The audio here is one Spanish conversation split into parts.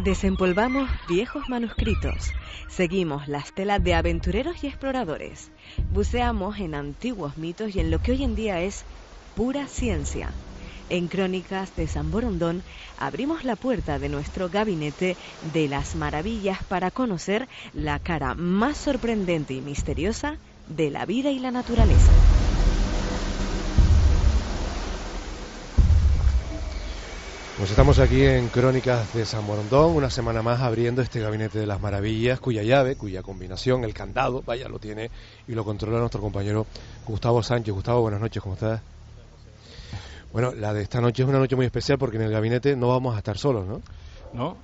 Desempolvamos viejos manuscritos, seguimos la estela de aventureros y exploradores, buceamos en antiguos mitos y en lo que hoy en día es pura ciencia. En Crónicas de San Borondón abrimos la puerta de nuestro gabinete de las maravillas para conocer la cara más sorprendente y misteriosa de la vida y la naturaleza. Pues estamos aquí en Crónicas de San Borondón, una semana más abriendo este gabinete de las maravillas, cuya llave, cuya combinación, el candado, vaya, lo tiene y lo controla nuestro compañero Gustavo Sánchez. Gustavo, buenas noches, ¿cómo estás? Bueno, la de esta noche es una noche muy especial porque en el gabinete no vamos a estar solos, ¿no? No,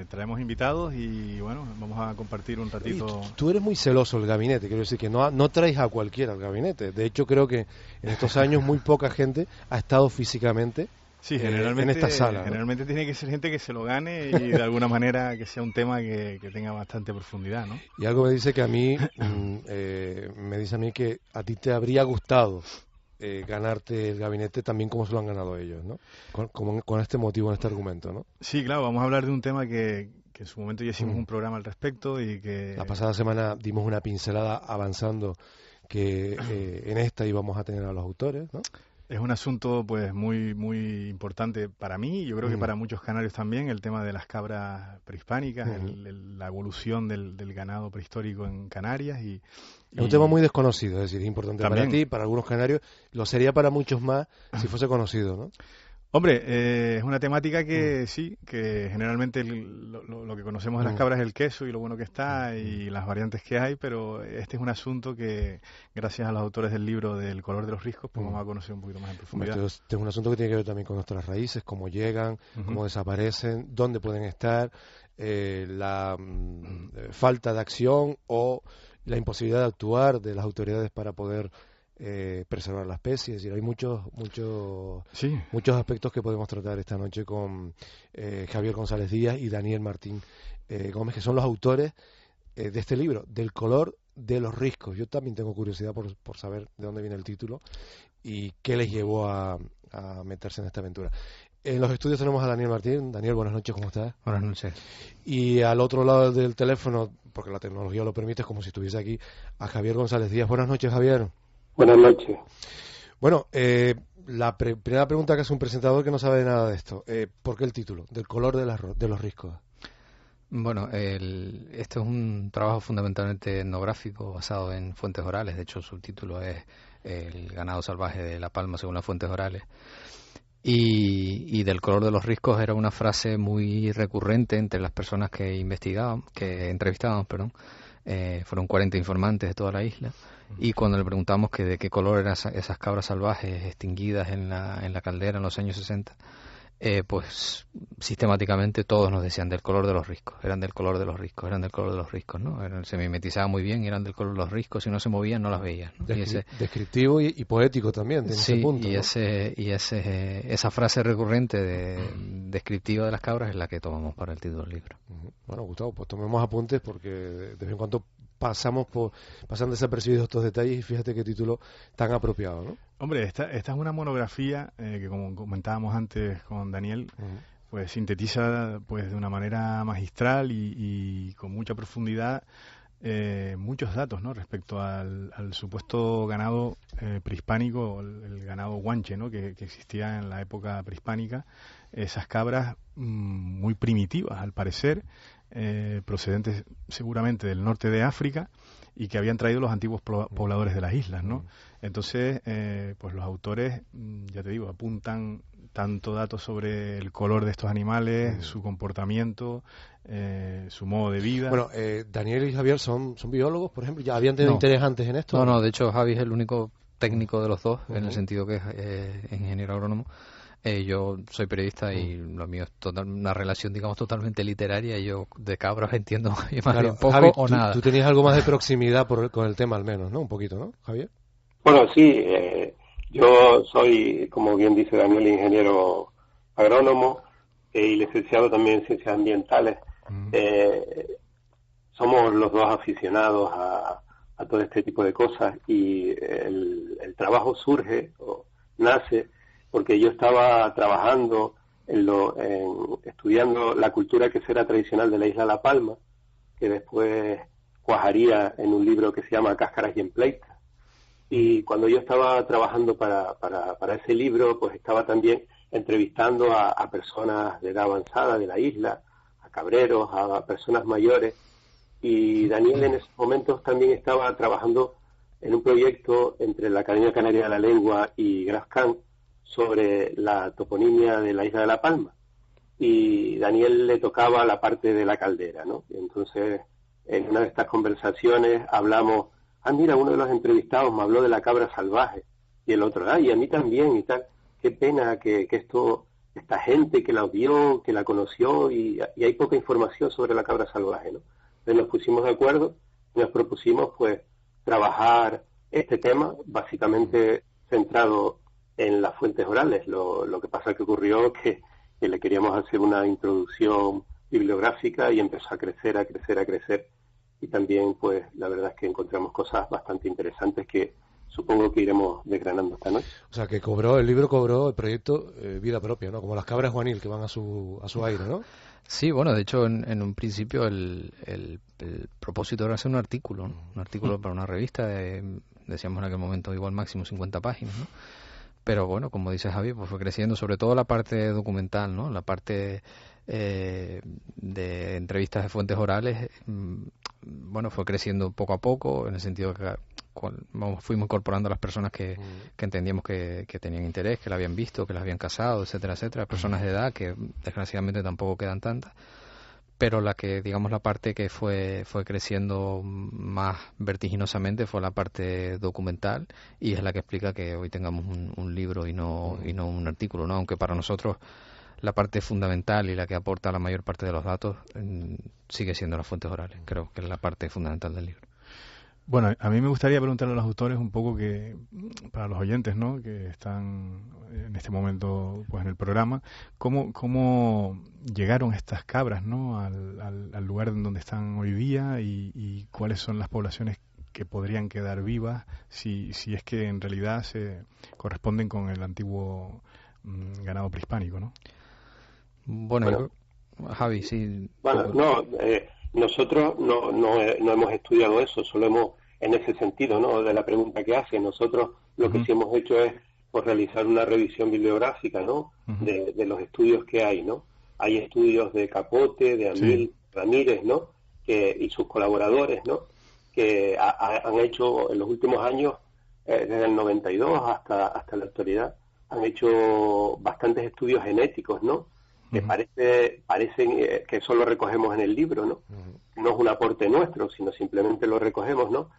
traemos invitados y bueno, vamos a compartir un ratito. Oye, tú eres muy celoso del gabinete, quiero decir que no traes a cualquiera al gabinete. De hecho, creo que en estos años muy poca gente ha estado físicamente generalmente, en esta sala, ¿no? Generalmente tiene que ser gente que se lo gane y de alguna manera que sea un tema que tenga bastante profundidad, ¿no? Y algo me dice que a mí, me dice a mí que a ti te habría gustado ganarte el gabinete también como se lo han ganado ellos, ¿no? Con este motivo, en este argumento, ¿no? Sí, claro, vamos a hablar de un tema que en su momento ya hicimos un programa al respecto y que... La pasada semana dimos una pincelada avanzando que en esta íbamos a tener a los autores, ¿no? Es un asunto pues muy muy importante para mí y yo creo que para muchos canarios también, el tema de las cabras prehispánicas, la evolución del ganado prehistórico en Canarias y es un tema muy desconocido, es decir, es importante también para ti, para algunos canarios, lo sería para muchos más si fuese conocido, ¿no? Hombre, es una temática que sí, que generalmente lo que conocemos de las cabras es el queso y lo bueno que está y las variantes que hay, pero este es un asunto que, gracias a los autores del libro del color de los riscos, pues vamos a conocer un poquito más en profundidad. Este es un asunto que tiene que ver también con nuestras raíces, cómo llegan, cómo desaparecen, dónde pueden estar, la falta de acción o la imposibilidad de actuar de las autoridades para poder preservar la especie. Es decir, hay muchos aspectos que podemos tratar esta noche con Javier González Díaz y Daniel Martín Gómez, que son los autores de este libro, del color de los riscos. Yo también tengo curiosidad por saber de dónde viene el título y qué les llevó a meterse en esta aventura. En los estudios tenemos a Daniel Martín. Daniel, buenas noches, ¿cómo estás? Buenas noches. Y al otro lado del teléfono, porque la tecnología lo permite, es como si estuviese aquí, a Javier González Díaz. Buenas noches, Javier. Buenas noches. Bueno, la primera pregunta que hace un presentador que no sabe nada de esto. ¿Por qué el título? Del color de los riscos. Bueno, esto es un trabajo fundamentalmente etnográfico basado en fuentes orales. De hecho, su título es El ganado salvaje de La Palma según las fuentes orales. Y del color de los riscos era una frase muy recurrente entre las personas que entrevistaban. Fueron 40 informantes de toda la isla. Y cuando le preguntamos que de qué color eran esas cabras salvajes extinguidas en la caldera en los años 60, pues sistemáticamente todos nos decían del color de los riscos, eran del color de los riscos, ¿no? Se mimetizaban muy bien y eran del color de los riscos, si no se movían no las veías, ¿no? Descriptivo y poético también, tiene ese punto, ¿no? Esa frase recurrente descriptiva de las cabras es la que tomamos para el título del libro. Bueno, Gustavo, pues tomemos apuntes porque de vez en cuando pasan desapercibidos estos detalles y fíjate qué título tan apropiado, ¿no? Hombre, esta es una monografía que, como comentábamos antes con Daniel, pues sintetiza pues de una manera magistral y con mucha profundidad muchos datos, ¿no? Respecto al supuesto ganado prehispánico, el ganado guanche, ¿no? que existía en la época prehispánica. Esas cabras muy primitivas, al parecer, procedentes seguramente del norte de África y que habían traído los antiguos pobladores de las islas, ¿no? Entonces, pues los autores, ya te digo, apuntan tanto datos sobre el color de estos animales, su comportamiento, su modo de vida. Bueno, Daniel y Javier son biólogos, por ejemplo, ¿ya habían tenido interés antes en esto? No, de hecho Javi es el único técnico de los dos, en el sentido que es ingeniero agrónomo. Yo soy periodista y lo mío es una relación, digamos, totalmente literaria. Y yo de cabras entiendo más bien poco Javi, o nada. Tú tenías algo más de proximidad con el tema, al menos, ¿no? Un poquito, ¿no, Javier? Bueno, sí, yo soy, como bien dice Daniel, ingeniero agrónomo y licenciado también en ciencias ambientales. Somos los dos aficionados a todo este tipo de cosas y el trabajo surge o nace porque yo estaba trabajando estudiando la cultura quesera tradicional de la isla La Palma, que después cuajaría en un libro que se llama Cáscaras y Empleitas. Y cuando yo estaba trabajando para ese libro, pues estaba también entrevistando a personas de edad avanzada de la isla, a cabreros, a personas mayores, y Daniel en esos momentos también estaba trabajando en un proyecto entre la Academia Canaria de la Lengua y Grafcan sobre la toponimia de la isla de La Palma, y Daniel le tocaba la parte de la caldera, ¿no? Y entonces, en una de estas conversaciones hablamos, mira, uno de los entrevistados me habló de la cabra salvaje, y el otro, y a mí también, y tal. Qué pena que esta gente que la vio, que la conoció, y hay poca información sobre la cabra salvaje, ¿no? Entonces nos pusimos de acuerdo y nos propusimos, pues, trabajar este tema, básicamente centrado en las fuentes orales. Lo que pasa que ocurrió que le queríamos hacer una introducción bibliográfica y empezó a crecer, y también, pues, la verdad es que encontramos cosas bastante interesantes que supongo que iremos desgranando esta noche. O sea, que el proyecto vida propia, ¿no? Como las cabras Juanil que van a su aire, ¿no? Sí, bueno, de hecho, en un principio el propósito era hacer un artículo para una revista, decíamos en aquel momento igual máximo 50 páginas, ¿no? Pero bueno, como dice Javi, pues fue creciendo, sobre todo la parte documental, ¿no? La parte de entrevistas de fuentes orales, bueno, fue creciendo poco a poco, en el sentido que fuimos incorporando a las personas que entendíamos que tenían interés, que la habían visto, que las habían casado, etcétera, etcétera, personas de edad que desgraciadamente tampoco quedan tantas, pero la parte que fue creciendo más vertiginosamente fue la parte documental, y es la que explica que hoy tengamos un libro y no un artículo, ¿no? Aunque para nosotros la parte fundamental y la que aporta la mayor parte de los datos sigue siendo las fuentes orales. Creo que es la parte fundamental del libro. Bueno, a mí me gustaría preguntarle a los autores un poco, que para los oyentes, ¿no?, que están en este momento, pues, en el programa, cómo llegaron estas cabras, ¿no?, al lugar en donde están hoy día, y cuáles son las poblaciones que podrían quedar vivas si es que en realidad se corresponden con el antiguo ganado prehispánico, ¿no? Bueno, Javi, sí. Bueno, nosotros no hemos estudiado eso, solo hemos, en ese sentido, ¿no?, de la pregunta que hace, nosotros lo que sí hemos hecho es, pues, realizar una revisión bibliográfica, ¿no?, de los estudios que hay, ¿no? Hay estudios de Capote, de Amil Ramírez, ¿no?, y sus colaboradores, ¿no?, que han hecho en los últimos años, desde el 92 hasta la actualidad, han hecho bastantes estudios genéticos, ¿no?, que parecen que eso lo recogemos en el libro, ¿no? No es un aporte nuestro, sino simplemente lo recogemos, ¿no?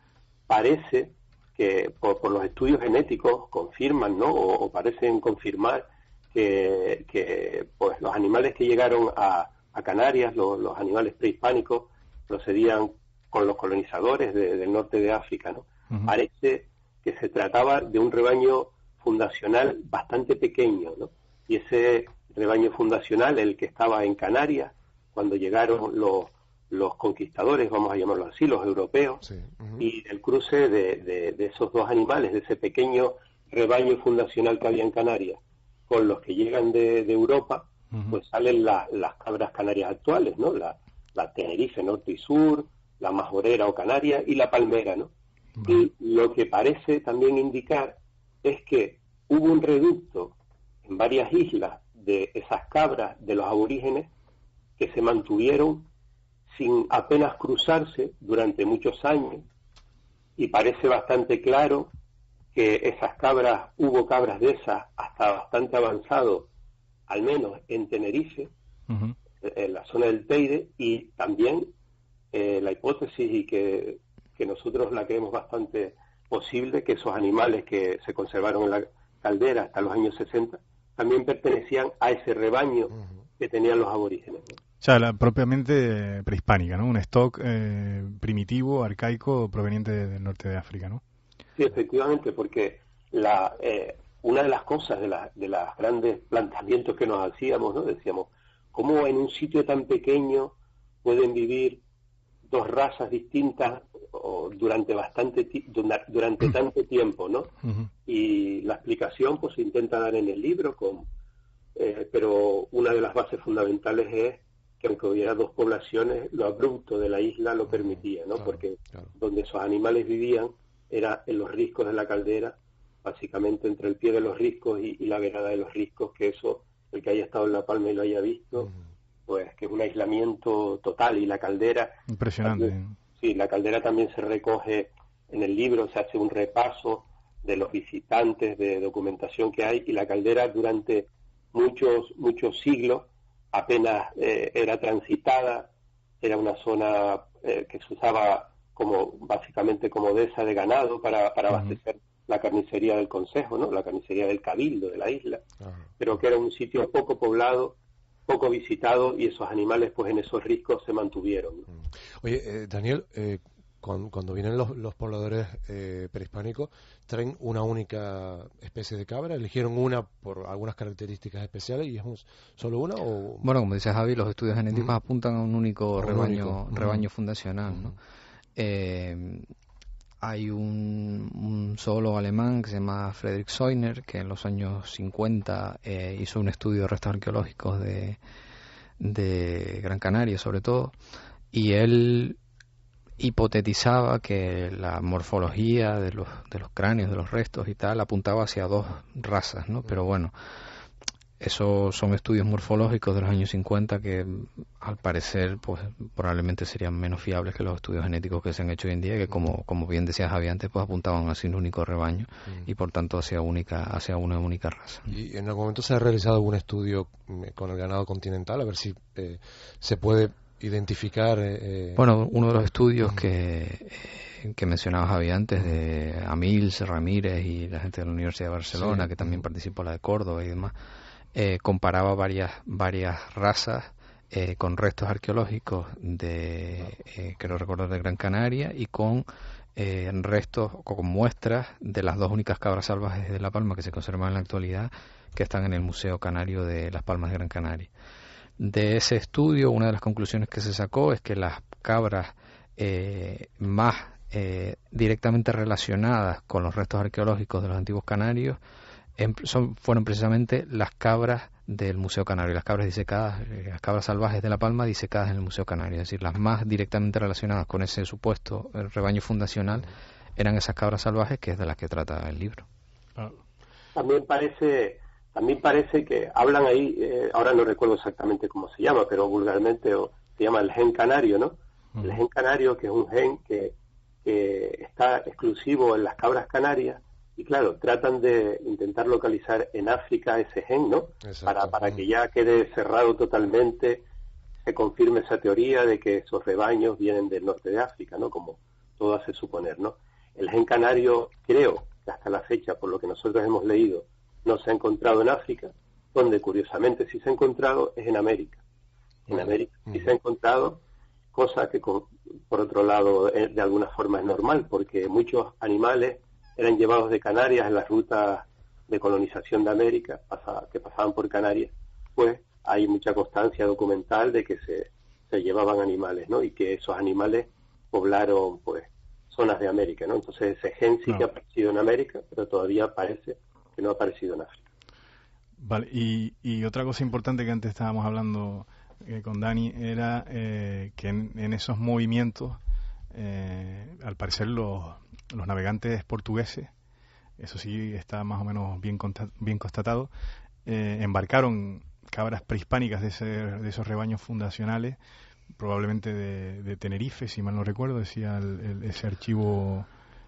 Parece que por los estudios genéticos confirman, ¿no?, o parecen confirmar que pues los animales que llegaron a Canarias, los animales prehispánicos, procedían con los colonizadores del norte de África, ¿no? Parece que se trataba de un rebaño fundacional bastante pequeño, ¿no? Y ese rebaño fundacional, el que estaba en Canarias, cuando llegaron los conquistadores, vamos a llamarlo así, los europeos, y el cruce de esos dos animales, de ese pequeño rebaño fundacional que había en Canarias, con los que llegan de Europa, pues salen las cabras canarias actuales, ¿no? La Tenerife norte y sur, la majorera o canaria y la palmera, ¿no? Y lo que parece también indicar es que hubo un reducto en varias islas de esas cabras de los aborígenes que se mantuvieron sin apenas cruzarse durante muchos años, y parece bastante claro que esas cabras, hubo cabras de esas hasta bastante avanzado, al menos en Tenerife, en la zona del Teide, y también la hipótesis, y que nosotros la creemos bastante posible, que esos animales que se conservaron en la caldera hasta los años 60 también pertenecían a ese rebaño que tenían los aborígenes, ¿no? O sea, prepropiamente prehispánica, ¿no? Un stock primitivo, arcaico, proveniente del norte de África, ¿no? Sí, efectivamente, porque una de las cosas de las grandes planteamientos que nos hacíamos, ¿no? Decíamos, ¿cómo en un sitio tan pequeño pueden vivir dos razas distintas durante tanto tiempo, ¿no? Y la explicación, pues, se intenta dar en el libro con pero una de las bases fundamentales es que aunque hubiera dos poblaciones, lo abrupto de la isla lo permitía, ¿no? Porque donde esos animales vivían era en los riscos de la caldera, básicamente entre el pie de los riscos y la verada de los riscos, que eso, el que haya estado en La Palma y lo haya visto, pues que es un aislamiento total. Y la caldera... Impresionante. También, sí, la caldera también se recoge en el libro, se hace un repaso de los visitantes, de documentación que hay, y la caldera durante muchos siglos apenas era transitada, era una zona que se usaba básicamente como dehesa de ganado para abastecer la carnicería del Consejo, ¿no? La carnicería del Cabildo de la isla, pero que era un sitio poco poblado, poco visitado, y esos animales pues en esos riscos se mantuvieron. Oye, Daniel, cuando vienen los pobladores prehispánicos, ¿traen una única especie de cabra? ¿Eligieron una por algunas características especiales y es solo una? ¿O? Bueno, como dice Javi, los estudios genéticos apuntan a un único rebaño fundacional, ¿no? Hay un zoólogo alemán que se llama Friedrich Säuner, que en los años 50 hizo un estudio de restos arqueológicos de Gran Canaria, sobre todo, y él hipotetizaba que la morfología de los cráneos, de los restos y tal, apuntaba hacia dos razas, ¿no? Pero bueno, esos son estudios morfológicos de los años 50 que al parecer pues probablemente serían menos fiables que los estudios genéticos que se han hecho hoy en día, que como bien decía Javi antes, pues apuntaban hacia un único rebaño y por tanto hacia una única raza. ¿Y en algún momento se ha realizado algún estudio con el ganado continental a ver si se puede identificar? Bueno, uno de los estudios que mencionaba Javi antes, de Amils, Ramírez y la gente de la Universidad de Barcelona, que también participó, la de Córdoba y demás, comparaba varias razas con restos arqueológicos creo recordar, de Gran Canaria, y con restos o con muestras de las dos únicas cabras salvajes de La Palma que se conservan en la actualidad, que están en el Museo Canario de Las Palmas de Gran Canaria. De ese estudio, una de las conclusiones que se sacó es que las cabras más directamente relacionadas con los restos arqueológicos de los antiguos canarios fueron precisamente las cabras del Museo Canario, las cabras disecadas, las cabras salvajes de La Palma disecadas en el Museo Canario, es decir, las más directamente relacionadas con ese supuesto rebaño fundacional eran esas cabras salvajes, que es de las que trata el libro. También parece que hablan ahí, ahora no recuerdo exactamente cómo se llama, pero vulgarmente se llama el gen canario, ¿no? El gen canario, que es un gen que está exclusivo en las cabras canarias, y claro, tratan de intentar localizar en África ese gen, ¿no? Para que ya quede cerrado totalmente, se confirme esa teoría de que esos rebaños vienen del norte de África, ¿no? Como todo hace suponer, ¿no? El gen canario, creo que hasta la fecha, por lo que nosotros hemos leído, no se ha encontrado en África, donde curiosamente sí se ha encontrado es en América. En América sí se ha encontrado, cosa que por otro lado de alguna forma es normal, porque muchos animales eran llevados de Canarias en las rutas de colonización de América, que pasaban por Canarias, pues hay mucha constancia documental de que se llevaban animales, ¿no? Y que esos animales poblaron pues zonas de América, ¿no? Entonces ese gen sí que ha aparecido en América, pero todavía parece que no ha aparecido en África. Vale, y otra cosa importante que antes estábamos hablando con Dani era que en esos movimientos, al parecer los navegantes portugueses, eso sí está más o menos bien constatado, embarcaron cabras prehispánicas de esos rebaños fundacionales, probablemente de Tenerife, si mal no recuerdo, decía ese archivo.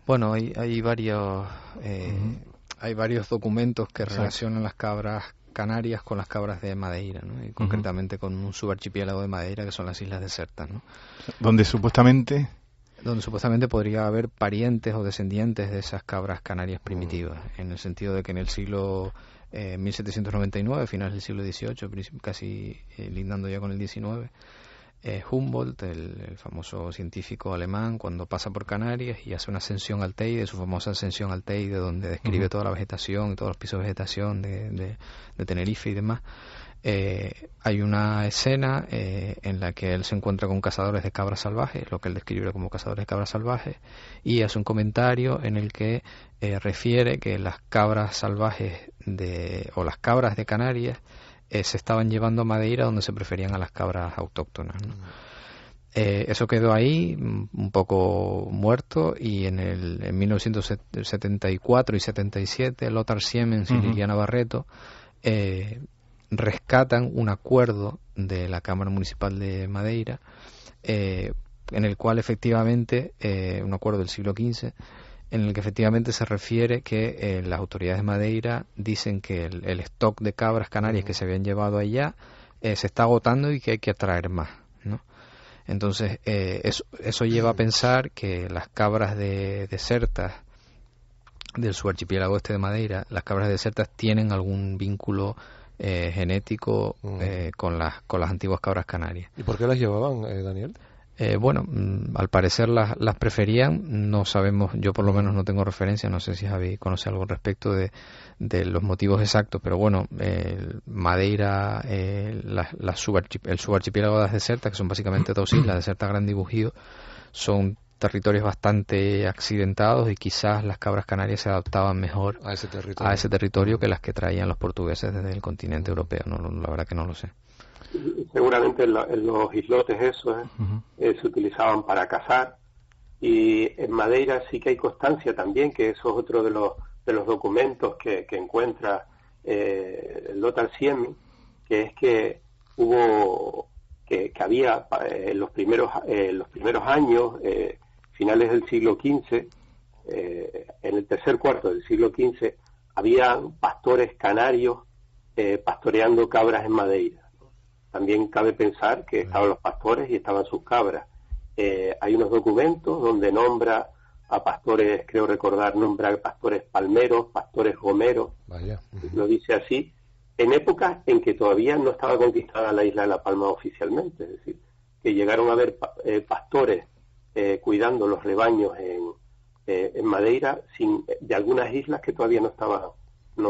Bueno, hay varios documentos que relacionan las cabras canarias con las cabras de Madeira, ¿no? Y concretamente con un subarchipiélago de Madeira, que son las islas desertas, ¿no? Donde supuestamente podría haber parientes o descendientes de esas cabras canarias primitivas, en el sentido de que en el siglo 1799, finales del siglo XVIII, casi lindando ya con el XIX, Humboldt, el famoso científico alemán, cuando pasa por Canarias y hace una ascensión al Teide, su famosa ascensión al Teide, donde describe toda la vegetación y todos los pisos de vegetación de Tenerife y demás, hay una escena en la que él se encuentra con cazadores de cabras salvajes, lo que él describe como cazadores de cabras salvajes, y hace un comentario en el que refiere que las cabras salvajes o las cabras de Canarias se estaban llevando a Madeira, donde se preferían a las cabras autóctonas, ¿no? Eso quedó ahí un poco muerto, y en 1974 y 77 Lothar Siemens y Liliana Barreto rescatan un acuerdo de la Cámara Municipal de Madeira, en el cual efectivamente, un acuerdo del siglo XV, en el que efectivamente se refiere que las autoridades de Madeira dicen que el stock de cabras canarias que se habían llevado allá se está agotando y que hay que atraer más, ¿no? Entonces, eso lleva a pensar que las cabras desertas del subarchipiélago este de Madeira, las cabras desertas tienen algún vínculo genético con las antiguas cabras canarias. ¿Y por qué las llevaban, Daniel? Bueno, al parecer las preferían, no sabemos, yo por lo menos no tengo referencia, no sé si Javi conoce algo al respecto de los motivos exactos, pero bueno, Madeira, el subarchipiélago de las desertas, que son básicamente dos islas, Deserta, Grande y Bujío, son territorios bastante accidentados, y quizás las cabras canarias se adaptaban mejor a ese territorio que las que traían los portugueses desde el continente europeo. No, la verdad que no lo sé. Seguramente en los islotes esos se utilizaban para cazar, y en Madeira sí que hay constancia también, que eso es otro de los documentos que encuentra Lothar Siemens, que es que hubo que había en los primeros años, finales del siglo XV, en el tercer cuarto del siglo XV, había pastores canarios pastoreando cabras en Madeira. También cabe pensar que estaban los pastores y estaban sus cabras. Hay unos documentos donde nombra a pastores, creo recordar, nombra a pastores palmeros, pastores gomeros. Vaya. Lo dice así, en épocas en que todavía no estaba conquistada la isla de La Palma oficialmente. Es decir, que llegaron a haber pastores cuidando los rebaños en Madeira, de algunas islas que todavía no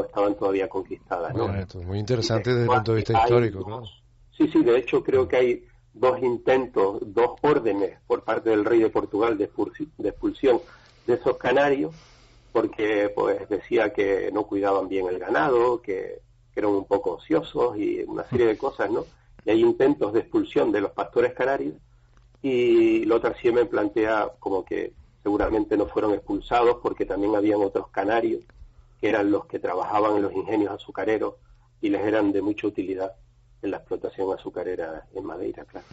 estaban todavía conquistadas, ¿no? Bueno, esto es muy interesante desde el punto de vista histórico, claro. Sí, de hecho creo que hay dos órdenes por parte del rey de Portugal de expulsión de esos canarios, porque pues decía que no cuidaban bien el ganado, que eran un poco ociosos y una serie de cosas, ¿no? Y hay intentos de expulsión de los pastores canarios, y Lothar Siemens plantea como que seguramente no fueron expulsados porque también habían otros canarios que eran los que trabajaban en los ingenios azucareros y les eran de mucha utilidad en la explotación azucarera en Madeira, claro.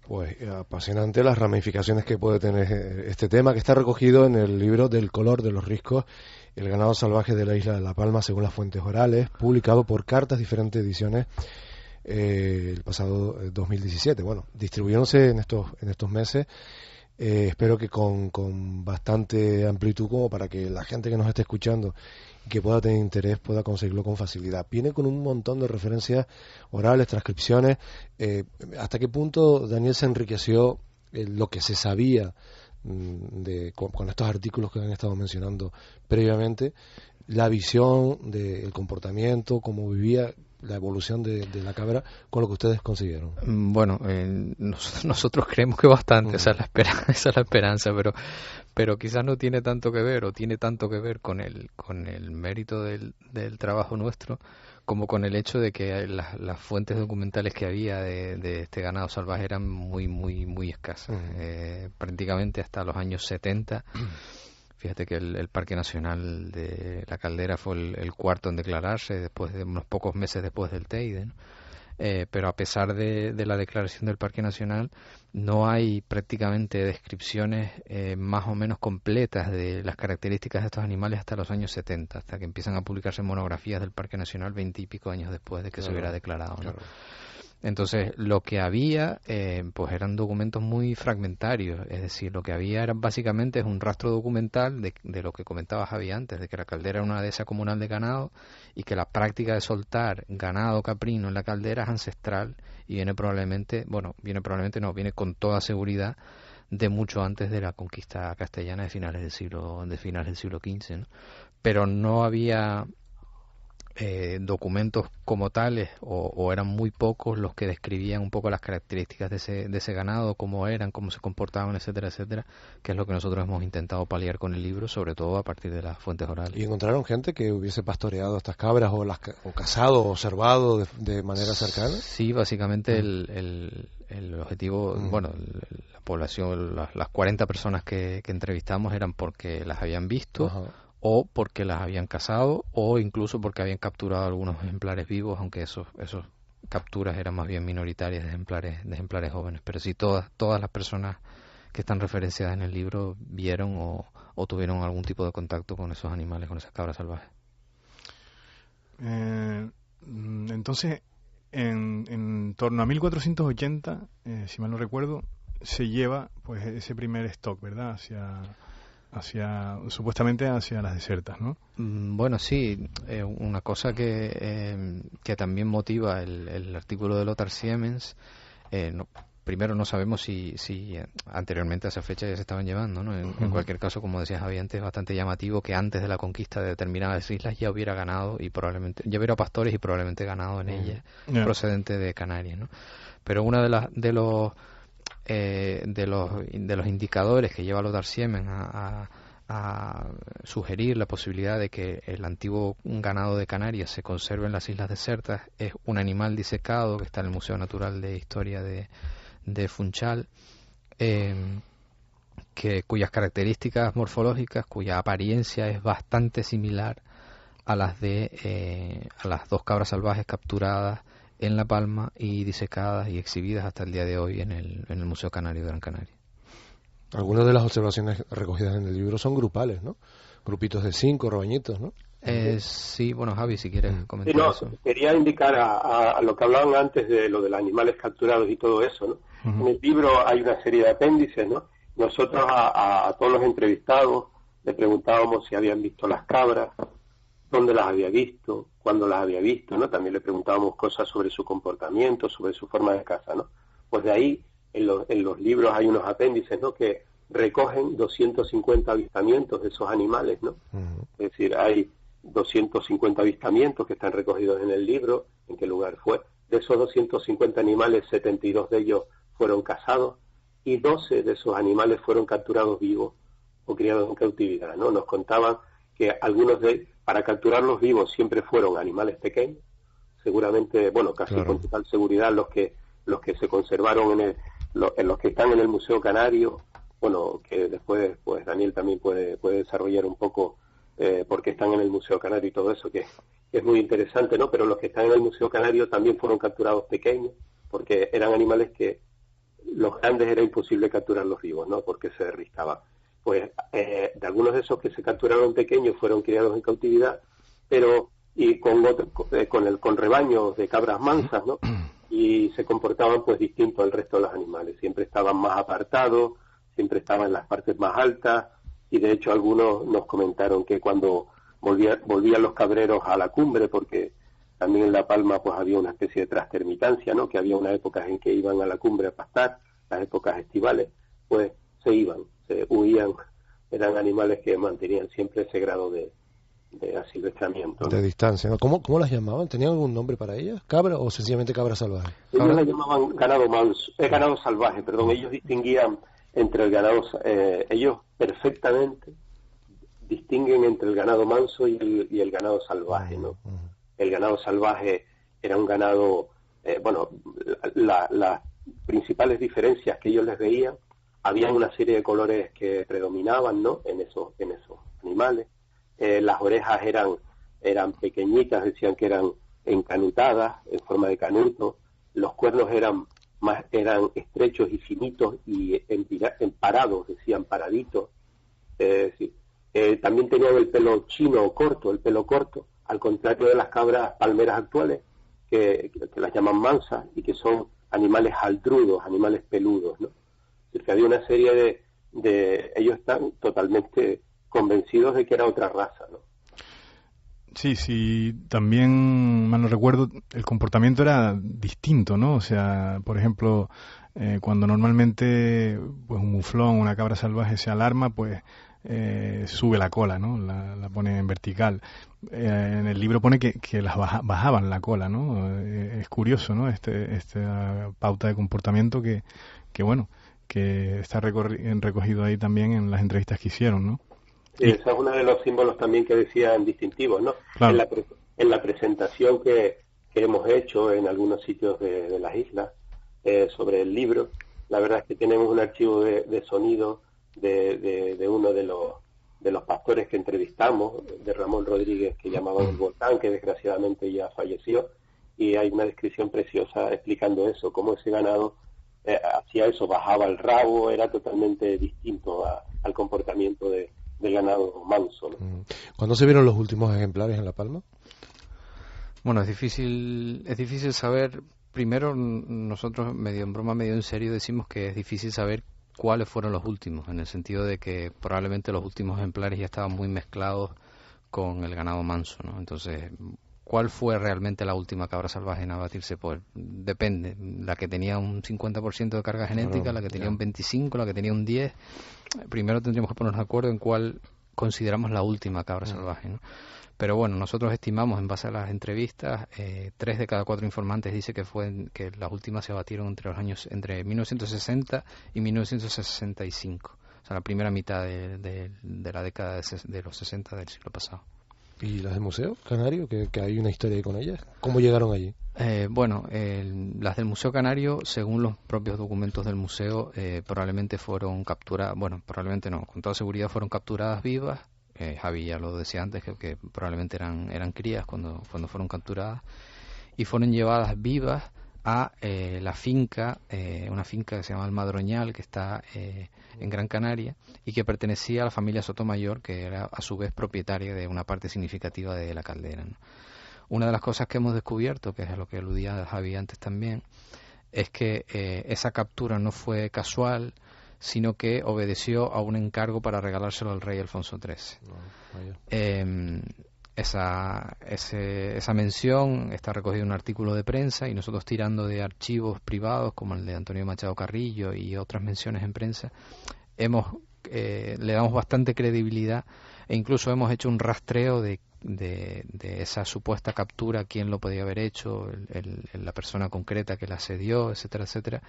Pues apasionante las ramificaciones que puede tener este tema, que está recogido en el libro Del color de los riscos, el ganado salvaje de la isla de La Palma según las fuentes orales, publicado por Cartas, diferentes ediciones, el pasado 2017. Bueno, distribuyéndose en estos meses, espero que con bastante amplitud, como para que la gente que nos esté escuchando y que pueda tener interés pueda conseguirlo con facilidad. Viene con un montón de referencias orales, transcripciones. ¿Hasta qué punto, Daniel, se enriqueció lo que se sabía con estos artículos que han estado mencionando previamente, la visión del comportamiento, cómo vivía, la evolución de la cabra, con lo que ustedes consiguieron? Bueno, nosotros creemos que bastante, esa es la esperanza, pero quizás no tiene tanto que ver, o tiene tanto que ver con el mérito del trabajo nuestro, como con el hecho de que las fuentes documentales que había de este ganado salvaje eran muy, muy, muy escasas. Prácticamente hasta los años 70. Fíjate que el Parque Nacional de la Caldera fue el cuarto en declararse, después de unos pocos meses después del Teide, ¿no? Pero a pesar de la declaración del Parque Nacional, no hay prácticamente descripciones más o menos completas de las características de estos animales hasta los años 70, hasta que empiezan a publicarse monografías del Parque Nacional 20 y pico años después de que se hubiera declarado, ¿no? Claro. Entonces, lo que había, pues eran documentos muy fragmentarios, es decir, lo que había era básicamente es un rastro documental de lo que comentaba Javi antes, de que la caldera era una dehesa comunal de ganado y que la práctica de soltar ganado caprino en la caldera es ancestral y viene con toda seguridad de mucho antes de la conquista castellana de finales del siglo XV, ¿no? Pero no había documentos como tales, o eran muy pocos los que describían un poco las características de ese ganado, cómo eran, cómo se comportaban, etcétera, etcétera, que es lo que nosotros hemos intentado paliar con el libro, sobre todo a partir de las fuentes orales. ¿Y encontraron gente que hubiese pastoreado estas cabras o cazado o observado de manera cercana? Sí, básicamente el objetivo, bueno, la población, las 40 personas que entrevistamos eran porque las habían visto, Ajá. o porque las habían cazado, o incluso porque habían capturado algunos ejemplares vivos, aunque esos capturas eran más bien minoritarias de ejemplares jóvenes. Pero sí, todas las personas que están referenciadas en el libro vieron o tuvieron algún tipo de contacto con esos animales, con esas cabras salvajes. Entonces, en torno a 1480, si mal no recuerdo, se lleva pues ese primer stock, ¿verdad? Supuestamente hacia las desertas, ¿no? Bueno, sí, una cosa que también motiva el artículo de Lothar Siemens, primero no sabemos si anteriormente a esa fecha ya se estaban llevando, ¿no? En cualquier caso, como decía Javier antes, es bastante llamativo que antes de la conquista de determinadas islas ya hubiera ganado y probablemente, ya hubiera pastores y probablemente ganado en ellas, procedente de Canarias, ¿no? Pero una de los indicadores que lleva Lothar Siemens a sugerir la posibilidad de que el antiguo ganado de Canarias se conserve en las islas desertas es un animal disecado que está en el Museo Natural de Historia de Funchal, cuyas características morfológicas, cuya apariencia es bastante similar a las a las dos cabras salvajes capturadas en La Palma y disecadas y exhibidas hasta el día de hoy en el Museo Canario de Gran Canaria. Algunas de las observaciones recogidas en el libro son grupales, ¿no? Grupitos de 5 rebañitos, ¿no? Sí, bueno, Javi, si quieres comentar eso. Quería indicar a lo que hablaban antes de lo de los animales capturados y todo eso, ¿no? En el libro hay una serie de apéndices, ¿no? Nosotros a todos los entrevistados le preguntábamos si habían visto las cabras, dónde las había visto, cuándo las había visto, ¿no? También le preguntábamos cosas sobre su comportamiento, sobre su forma de caza, ¿no? Pues de ahí, en los libros hay unos apéndices, ¿no? Que recogen 250 avistamientos de esos animales, ¿no? Es decir, hay 250 avistamientos que están recogidos en el libro, en qué lugar fue. De esos 250 animales, 72 de ellos fueron cazados y 12 de esos animales fueron capturados vivos o criados en cautividad, ¿no? Nos contaban que algunos para capturarlos vivos siempre fueron animales pequeños, seguramente, bueno, casi con total seguridad los que se conservaron en los que están en el Museo Canario, bueno, que después pues Daniel también puede desarrollar un poco porque están en el Museo Canario y todo eso, que es muy interesante, ¿no? Pero los que están en el Museo Canario también fueron capturados pequeños, porque eran animales que los grandes era imposible capturarlos vivos, ¿no? Porque se derriscaban. Pues de algunos de esos que se capturaron pequeños fueron criados en cautividad, pero y con rebaños de cabras mansas, ¿no? Y se comportaban pues distinto al resto de los animales. Siempre estaban más apartados, siempre estaban en las partes más altas, y de hecho algunos nos comentaron que cuando volvían los cabreros a la cumbre, porque también en La Palma pues había una especie de trastermitancia, ¿no? Que había unas épocas en que iban a la cumbre a pastar, las épocas estivales, pues se huían, eran animales que mantenían siempre ese grado de asilvestramiento, ¿no? De distancia, ¿no? ¿Cómo las llamaban? ¿Tenían algún nombre para ellas? ¿Cabra o sencillamente cabra salvaje? Ellos las llamaban ganado salvaje, perdón. Ellos distinguían entre el ganado, ellos perfectamente distinguen entre el ganado manso y el ganado salvaje, ¿no? El ganado salvaje era un ganado, las principales diferencias que ellos les veían, había una serie de colores que predominaban, ¿no? En esos animales. Las orejas eran pequeñitas, decían que eran encanutadas, en forma de canuto. Los cuernos eran estrechos y finitos y emparados, decían paraditos. También tenían el pelo chino o corto, el pelo corto, al contrario de las cabras palmeras actuales, que las llaman mansas y que son animales altrudos, animales peludos, ¿no? Es decir, que había una serie de ellos están totalmente convencidos de que era otra raza, ¿no? Sí, también, mal no recuerdo, el comportamiento era distinto, ¿no? O sea, por ejemplo, cuando normalmente pues un muflón, una cabra salvaje se alarma, pues sube la cola, ¿no? La pone en vertical. En el libro pone que las bajaban la cola, ¿no? Es curioso, ¿no? Esta pauta de comportamiento que está recogido ahí también en las entrevistas que hicieron, ¿no? Sí, ese es uno de los símbolos también que decían distintivos, ¿no? Claro. En la presentación que hemos hecho en algunos sitios de las islas sobre el libro, la verdad es que tenemos un archivo de sonido de uno de los pastores que entrevistamos, de Ramón Rodríguez, que llamaban el Volcán, que desgraciadamente ya falleció, y hay una descripción preciosa explicando eso, cómo ese ganado hacía eso, bajaba el rabo, era totalmente distinto al comportamiento del ganado manso, ¿no? ¿Cuándo se vieron los últimos ejemplares en La Palma? Bueno, es difícil saber. Primero, nosotros medio en broma, medio en serio, decimos que es difícil saber cuáles fueron los últimos, en el sentido de que probablemente los últimos ejemplares ya estaban muy mezclados con el ganado manso, ¿no? Entonces, ¿cuál fue realmente la última cabra salvaje en abatirse? Pues depende. La que tenía un 50% de carga genética, la que tenía un 25%, la que tenía un 10%. Primero tendríamos que ponernos de acuerdo en cuál consideramos la última cabra salvaje, ¿no? Pero bueno, nosotros estimamos, en base a las entrevistas, 3 de cada 4 informantes dice que las últimas se abatieron entre 1960 y 1965. O sea, la primera mitad de la década de los 60 del siglo pasado. ¿Y las del Museo Canario? Que hay una historia ahí con ellas. ¿Cómo llegaron allí? Las del Museo Canario, según los propios documentos del museo, probablemente fueron capturadas, probablemente no, con toda seguridad fueron capturadas vivas. Javi ya lo decía antes, que probablemente eran crías cuando fueron capturadas, y fueron llevadas vivas a la finca, una finca que se llama El Madroñal, que está en Gran Canaria, y que pertenecía a la familia Sotomayor, que era a su vez propietaria de una parte significativa de la caldera, ¿no? Una de las cosas que hemos descubierto, que es a lo que aludía Javi antes también, es que esa captura no fue casual, sino que obedeció a un encargo para regalárselo al rey Alfonso XIII. Esa mención está recogida en un artículo de prensa, y nosotros, tirando de archivos privados como el de Antonio Machado Carrillo y otras menciones en prensa, le damos bastante credibilidad, e incluso hemos hecho un rastreo de esa supuesta captura, quién lo podía haber hecho, la persona concreta que la cedió, etcétera, etcétera,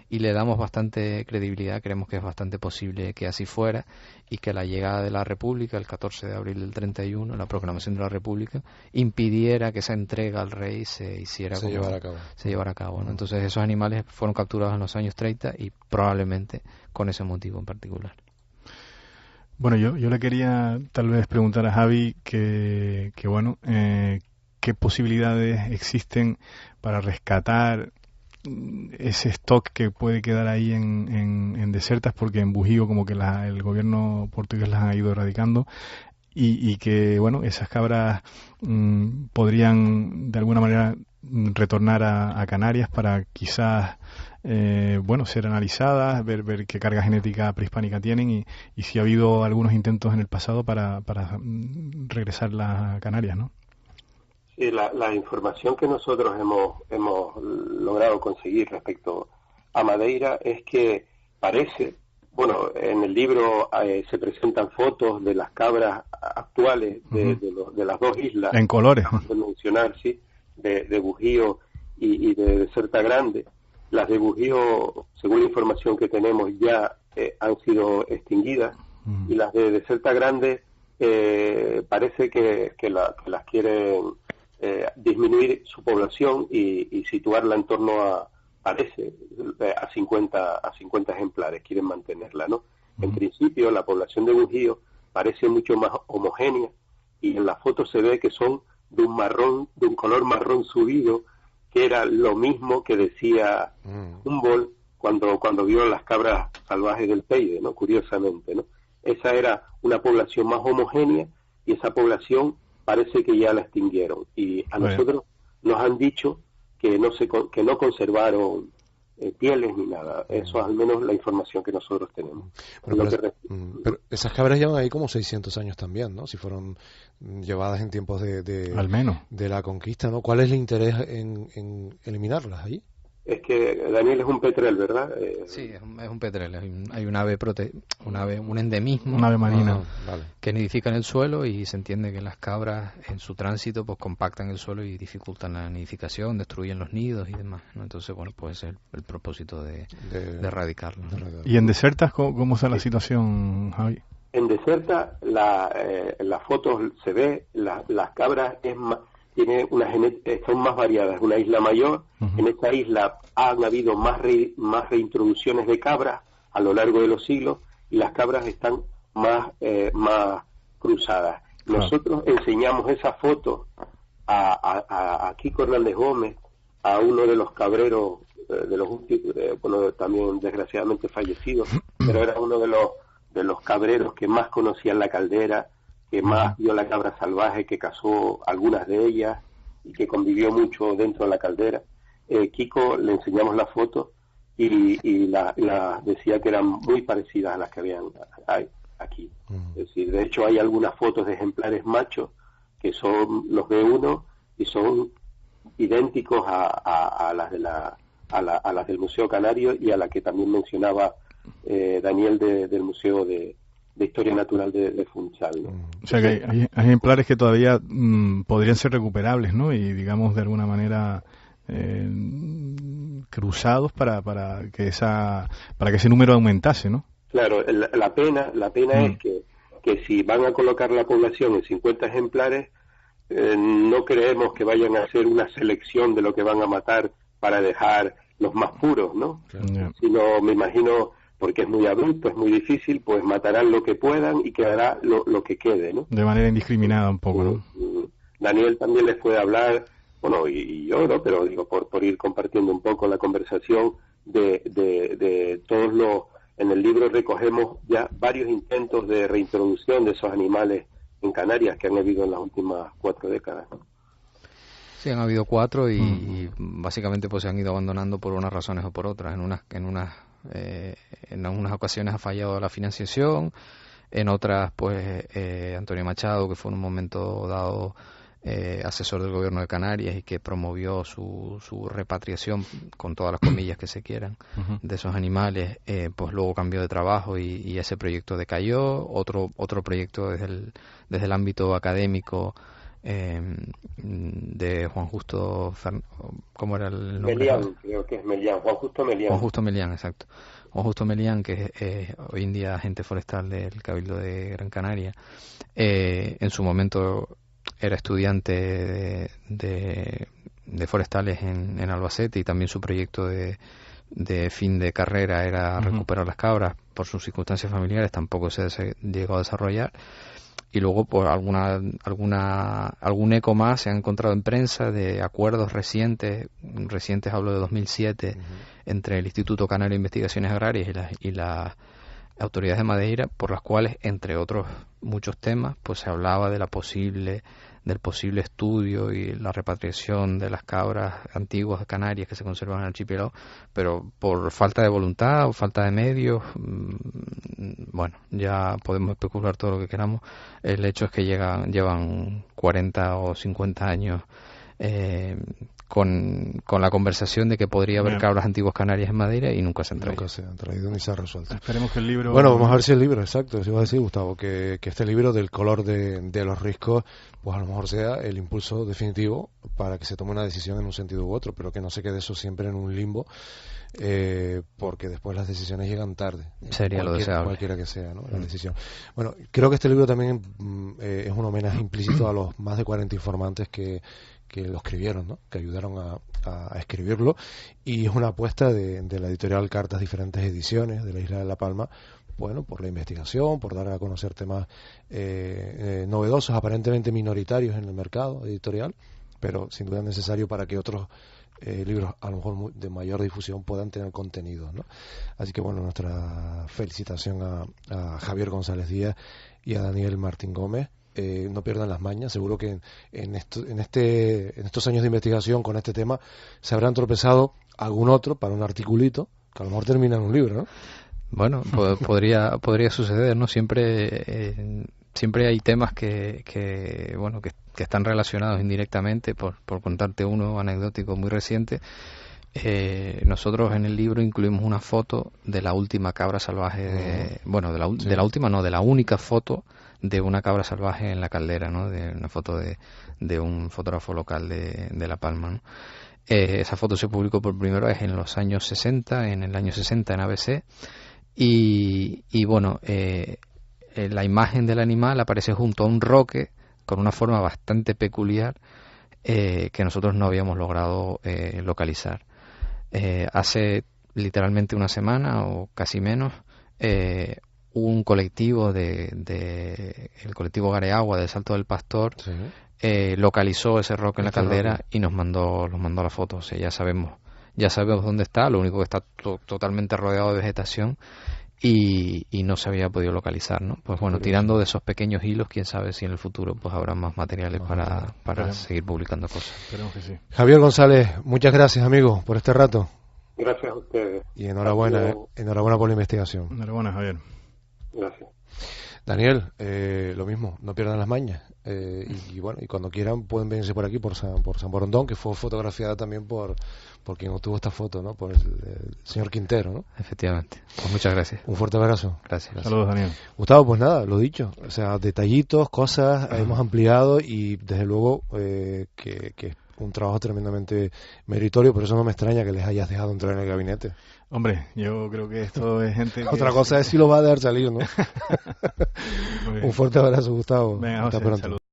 y le damos bastante credibilidad. Creemos que es bastante posible que así fuera, y que la llegada de la República, el 14 de abril del 31, la proclamación de la República, impidiera que esa entrega al rey se llevara a cabo, ¿no? Entonces, esos animales fueron capturados en los años 30 y probablemente con ese motivo en particular. Bueno, yo le quería tal vez preguntar a Javi qué posibilidades existen para rescatar ese stock que puede quedar ahí en desertas, porque en Bujío como que el gobierno portugués las ha ido erradicando, y que esas cabras podrían de alguna manera retornar a Canarias para quizás ser analizadas, ver qué carga genética prehispánica tienen, y si ha habido algunos intentos en el pasado para regresarlas a Canarias, ¿no? Sí, la información que nosotros hemos logrado conseguir respecto a Madeira es que parece, en el libro se presentan fotos de las cabras actuales de las dos islas. En colores. De mencionar, sí, de Bujío y de Deserta Grande. Las de Bujío, según la información que tenemos, ya han sido extinguidas, y las de Deserta Grande parece que las quieren disminuir su población y situarla en torno a 50 ejemplares, quieren mantenerla, ¿no? En principio, la población de Bujío parece mucho más homogénea, y en la foto se ve que son de un color marrón subido, que era lo mismo que decía Humboldt cuando vio las cabras salvajes del Teide, ¿no? Curiosamente, ¿no? Esa era una población más homogénea, y esa población parece que ya la extinguieron, y a nosotros nos han dicho que no conservaron pieles ni nada. Eso es al menos la información que nosotros tenemos. Pero esas cabras llevan ahí como 600 años también, ¿no? Si fueron llevadas en tiempos al menos de la conquista, ¿no? ¿Cuál es el interés en eliminarlas ahí? es que Daniel es un petrel, ¿verdad? Sí, es un petrel. Hay un ave, un endemismo, un ave marina, vale, que nidifica en el suelo, y se entiende que las cabras en su tránsito pues compactan el suelo y dificultan la nidificación, destruyen los nidos y demás, ¿no? Entonces, bueno, pues es el propósito de erradicarlo, ¿no? ¿Y en Desertas cómo está la situación, Javi? En Deserta, las fotos se ve, las cabras tiene son más variadas, es una isla mayor. En esta isla han habido más reintroducciones de cabras a lo largo de los siglos, y las cabras están más cruzadas. Nosotros enseñamos esa foto a Kiko Hernández Gómez, a uno de los cabreros de los últimos, bueno, también desgraciadamente fallecido, pero era uno de los cabreros que más conocían la caldera, que más vio la cabra salvaje, que cazó algunas de ellas y que convivió mucho dentro de la caldera. Kiko le enseñamos la foto y la decía que eran muy parecidas a las que hay aquí. Es decir, de hecho hay algunas fotos de ejemplares machos que son los ve uno y son idénticos a las del Museo Canario y a la que también mencionaba Daniel del Museo de Historia Natural de Funchal, ¿no? O sea que hay ejemplares que todavía podrían ser recuperables, ¿no? Y digamos de alguna manera cruzados para que ese número aumentase, ¿no? Claro, la pena es que si van a colocar la población en 50 ejemplares, no creemos que vayan a hacer una selección de lo que van a matar para dejar los más puros, ¿no? Claro. Sino, me imagino, porque es muy abrupto, es muy difícil, pues matarán lo que puedan y quedará lo que quede, ¿no? De manera indiscriminada un poco, ¿no? Daniel también les puede hablar, bueno, y yo, ¿no? Pero digo, por ir compartiendo un poco la conversación de todos los... En el libro recogemos ya varios intentos de reintroducción de esos animales en Canarias que han habido en las últimas 4 décadas, ¿no? Sí, han habido 4 y básicamente pues se han ido abandonando por unas razones o por otras. En algunas ocasiones ha fallado la financiación, en otras pues Antonio Machado, que fue en un momento dado asesor del gobierno de Canarias y que promovió su repatriación, con todas las comillas que se quieran, de esos animales, pues luego cambió de trabajo y ese proyecto decayó. Otro proyecto desde el ámbito académico, de Juan Justo ¿cómo era el nombre? Melián, creo que es Melián, Juan Justo Melián. Juan Justo Melián, exacto. Juan Justo Melián, que es hoy en día agente forestal del Cabildo de Gran Canaria. En su momento era estudiante de forestales en Albacete, y también su proyecto de fin de carrera era recuperar las cabras. Por sus circunstancias familiares tampoco se llegó a desarrollar. Y luego por algún eco más se ha encontrado en prensa de acuerdos recientes hablo de 2007, entre el Instituto Canario de Investigaciones Agrarias y las autoridades de Madeira, por las cuales, entre otros muchos temas, pues se hablaba del posible estudio y la repatriación de las cabras antiguas de Canarias que se conservan en el archipiélago, pero por falta de voluntad o falta de medios, bueno, ya podemos especular todo lo que queramos. El hecho es que llevan 40 o 50 años con la conversación de que podría haber cabras antiguas canarias en Madeira, y nunca se han traído. Nunca se han traído ni se ha resuelto. Esperemos que el libro... Bueno, vamos a ver si el libro, exacto, si iba a decir, Gustavo, que este libro del color de los riscos, pues a lo mejor sea el impulso definitivo para que se tome una decisión en un sentido u otro, pero que no se quede eso siempre en un limbo, porque después las decisiones llegan tarde. Sería lo deseable. Cualquiera que sea, ¿no? La decisión. Bueno, creo que este libro también es un homenaje implícito a los más de 40 informantes que lo escribieron, ¿no? Que ayudaron a escribirlo, y es una apuesta de la editorial Cartas, diferentes ediciones de la Isla de La Palma, bueno, por la investigación, por dar a conocer temas novedosos, aparentemente minoritarios en el mercado editorial, pero sin duda necesario para que otros libros a lo mejor de mayor difusión puedan tener contenido, ¿no? Así que bueno, nuestra felicitación a Javier González Díaz y a Daniel Martín Gómez. No pierdan las mañas. Seguro que en estos años de investigación con este tema se habrán tropezado algún otro para un articulito que a lo mejor termina en un libro, ¿no? Bueno, podría suceder, ¿no? Siempre hay temas que están relacionados indirectamente. Por contarte uno anecdótico muy reciente, Nosotros en el libro incluimos una foto de la última cabra salvaje, de la última no, de la única foto de una cabra salvaje en la caldera, ¿no? De una foto de un fotógrafo local de La Palma, ¿no? Esa foto se publicó por primera vez en los años 60, en el año 60 en ABC, y bueno, la imagen del animal aparece junto a un roque con una forma bastante peculiar que nosotros no habíamos logrado localizar. Hace literalmente una semana o casi menos, un colectivo el colectivo Gareagua del Salto del Pastor, sí, localizó ese roque en la caldera y nos mandó la foto. O sea, ya sabemos dónde está, lo único que está totalmente rodeado de vegetación y no se había podido localizar, ¿no? Pues bueno, tirando de esos pequeños hilos, quién sabe si en el futuro pues habrá más materiales para seguir publicando cosas. Esperemos que sí. Javier González, muchas gracias, amigo, por este rato. Gracias a ustedes. Y enhorabuena por la investigación. Enhorabuena, Javier. Gracias. Daniel, lo mismo, no pierdan las mañas. Y bueno, y cuando quieran pueden venirse por aquí, por San Borondón, que fue fotografiada también por quien obtuvo esta foto, ¿no? Por el señor Quintero, ¿no? Efectivamente. Pues muchas gracias. Un fuerte abrazo. Gracias. Saludos, Daniel. Gustavo, pues nada, lo dicho. O sea, detallitos, cosas, hemos ampliado y desde luego que es un trabajo tremendamente meritorio, por eso no me extraña que les hayas dejado entrar en el gabinete. Hombre, yo creo que esto es gente que... Otra cosa es si lo va a dejar salir, ¿no? Un fuerte abrazo, Gustavo. Venga, hasta José, pronto. Salud.